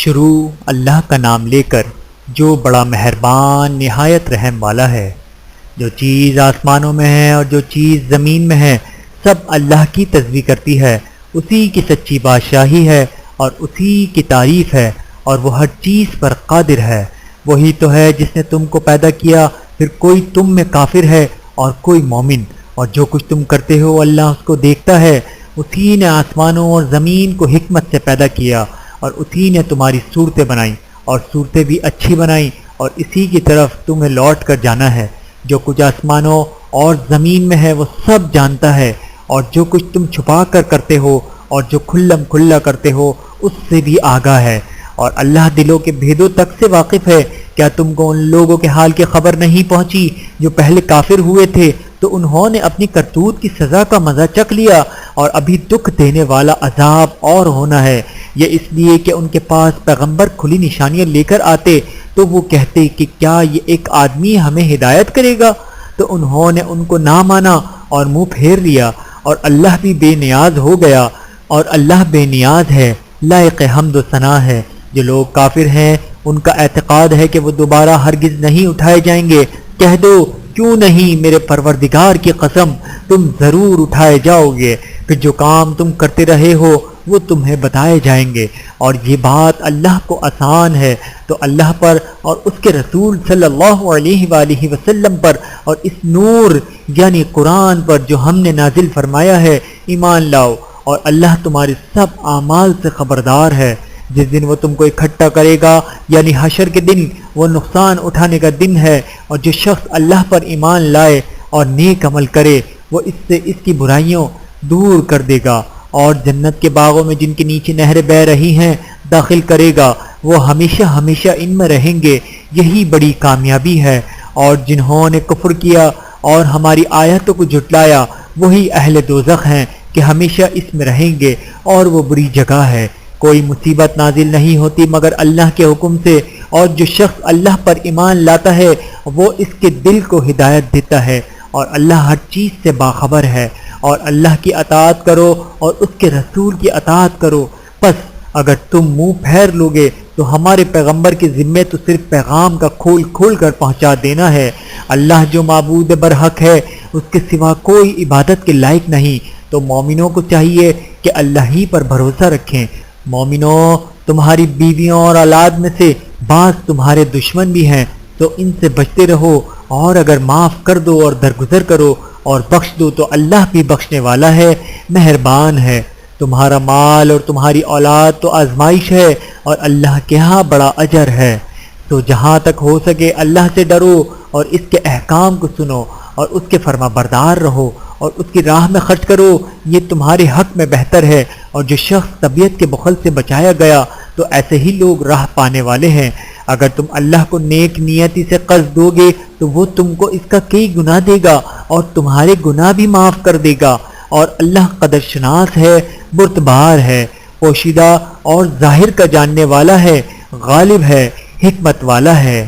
شروع اللہ کا نام لے کر جو بڑا مہربان نہایت رحم والا ہے۔ جو چیز آسمانوں میں ہے اور جو چیز زمین میں ہے سب اللہ کی تسبیح کرتی ہے، اسی کی سچی بادشاہی ہے اور اسی کی تعریف ہے، اور وہ ہر چیز پر قادر ہے۔ وہی تو ہے جس نے تم کو پیدا کیا، پھر کوئی تم میں کافر ہے اور کوئی مومن، اور جو کچھ تم کرتے ہو اللہ اس کو دیکھتا ہے۔ اسی نے آسمانوں اور زمین کو حکمت سے پیدا کیا، اور اسی نے تمہاری صورتیں بنائیں اور صورتیں بھی اچھی بنائیں، اور اسی کی طرف تمہیں لوٹ کر جانا ہے۔ جو کچھ آسمانوں اور زمین میں ہے وہ سب جانتا ہے، اور جو کچھ تم چھپا کر کرتے ہو اور جو کھلم کھلا کرتے ہو اس سے بھی آگاہ ہے۔ اور اللہ دلوں کے بھیدوں تک سے واقف ہے۔ کیا تم کو ان لوگوں کے حال کی خبر نہیں پہنچی جو پہلے کافر ہوئے تھے، تو انہوں نے اپنی کرتوت کی سزا کا مزہ چکھ لیا، اور ابھی دکھ دینے والا عذاب اور ہونا ہے۔ یہ اس لیے کہ ان کے پاس پیغمبر کھلی نشانیاں لے کر آتے تو وہ کہتے کہ کیا یہ ایک آدمی ہمیں ہدایت کرے گا، تو انہوں نے ان کو نہ مانا اور منہ پھیر لیا، اور اللہ بھی بے نیاز ہو گیا، اور اللہ بے نیاز ہے، لائق حمد و ثنا ہے۔ جو لوگ کافر ہیں ان کا اعتقاد ہے کہ وہ دوبارہ ہرگز نہیں اٹھائے جائیں گے۔ کہہ دو کیوں نہیں، میرے پروردگار کی قسم تم ضرور اٹھائے جاؤ گے، پھر جو کام تم کرتے رہے ہو وہ تمہیں بتائے جائیں گے، اور یہ بات اللہ کو آسان ہے۔ تو اللہ پر اور اس کے رسول صلی اللہ علیہ وآلہ وسلم پر اور اس نور یعنی قرآن پر جو ہم نے نازل فرمایا ہے ایمان لاؤ، اور اللہ تمہارے سب اعمال سے خبردار ہے۔ جس دن وہ تم کو اکٹھا کرے گا یعنی حشر کے دن، وہ نقصان اٹھانے کا دن ہے، اور جو شخص اللہ پر ایمان لائے اور نیک عمل کرے وہ اس سے اس کی برائیوں دور کر دے گا، اور جنت کے باغوں میں جن کے نیچے نہریں بہہ رہی ہیں داخل کرے گا۔ وہ ہمیشہ ہمیشہ ان میں رہیں گے، یہی بڑی کامیابی ہے۔ اور جنہوں نے کفر کیا اور ہماری آیتوں کو جھٹلایا وہی اہل دوزخ ہیں کہ ہمیشہ اس میں رہیں گے، اور وہ بری جگہ ہے۔ کوئی مصیبت نازل نہیں ہوتی مگر اللہ کے حکم سے، اور جو شخص اللہ پر ایمان لاتا ہے وہ اس کے دل کو ہدایت دیتا ہے، اور اللہ ہر چیز سے باخبر ہے۔ اور اللہ کی اطاعت کرو اور اس کے رسول کی اطاعت کرو۔ پس اگر تم منہ پھیر لوگے تو ہمارے پیغمبر کے ذمے تو صرف پیغام کا کھول کھول کر پہنچا دینا ہے۔ اللہ جو معبود برحق ہے اس کے سوا کوئی عبادت کے لائق نہیں، تو مومنوں کو چاہیے کہ اللہ ہی پر بھروسہ رکھیں۔ مومنوں، تمہاری بیویوں اور اولاد میں سے بعض تمہارے دشمن بھی ہیں، تو ان سے بچتے رہو، اور اگر معاف کر دو اور درگزر کرو اور بخش دو تو اللہ بھی بخشنے والا ہے، مہربان ہے۔ تمہارا مال اور تمہاری اولاد تو آزمائش ہے، اور اللہ کے ہاں بڑا اجر ہے۔ تو جہاں تک ہو سکے اللہ سے ڈرو اور اس کے احکام کو سنو، اور اس کے فرما بردار رہو، اور اس کی راہ میں خرچ کرو، یہ تمہارے حق میں بہتر ہے۔ اور جو شخص طبیعت کے بخل سے بچایا گیا تو ایسے ہی لوگ راہ پانے والے ہیں۔ اگر تم اللہ کو نیک نیتی سے قرض دو گے تو وہ تم کو اس کا کئی گناہ دے گا، اور تمہارے گناہ بھی معاف کر دے گا، اور اللہ قدر شناس ہے، بردبار ہے، پوشیدہ اور ظاہر کا جاننے والا ہے، غالب ہے، حکمت والا ہے۔